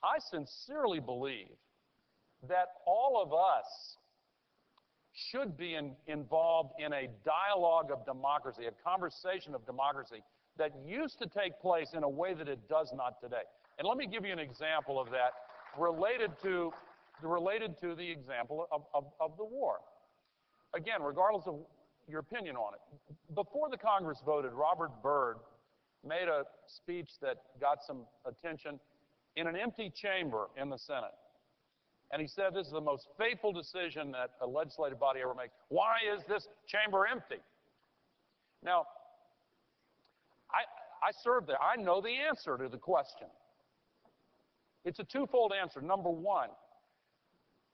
I sincerely believe that all of us should be involved in a dialogue of democracy, a conversation of democracy that used to take place in a way that it does not today. And let me give you an example of that related to the example of the war. Again, regardless of your opinion on it, before the Congress voted, Robert Byrd made a speech that got some attention in an empty chamber in the Senate. And he said, this is the most fateful decision that a legislative body ever makes. Why is this chamber empty? Now, I served there. I know the answer to the question. It's a twofold answer. Number one,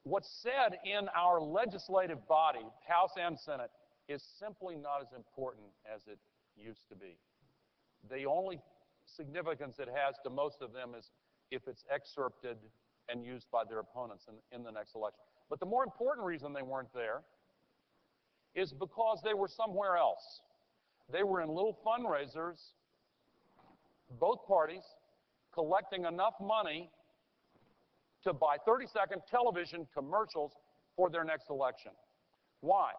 what's said in our legislative body, House and Senate, is simply not as important as it used to be. The only significance it has to most of them is if it's excerpted and used by their opponents in the next election. But the more important reason they weren't there is because they were somewhere else. They were in little fundraisers, both parties, collecting enough money to buy 30-second television commercials for their next election. Why?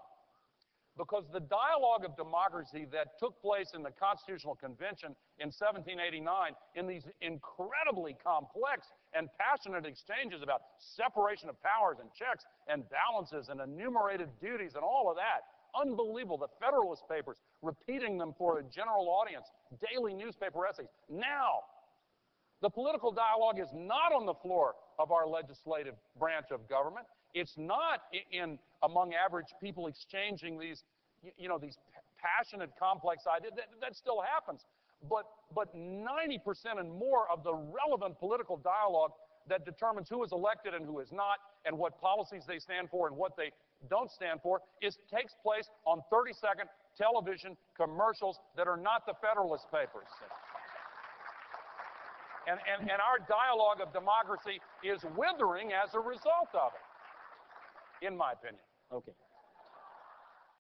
Because the dialogue of democracy that took place in the Constitutional Convention in 1789, in these incredibly complex and passionate exchanges about separation of powers and checks and balances and enumerated duties and all of that, unbelievable. The Federalist Papers, repeating them for a general audience, daily newspaper essays. Now, the political dialogue is not on the floor of our legislative branch of government. It's not among average people exchanging these, these passionate, complex ideas. That still happens. But 90% and more of the relevant political dialogue that determines who is elected and who is not, and what policies they stand for and what they don't stand for, takes place on 30-second television commercials that are not the Federalist Papers. And our dialogue of democracy is withering as a result of it, in my opinion. Okay.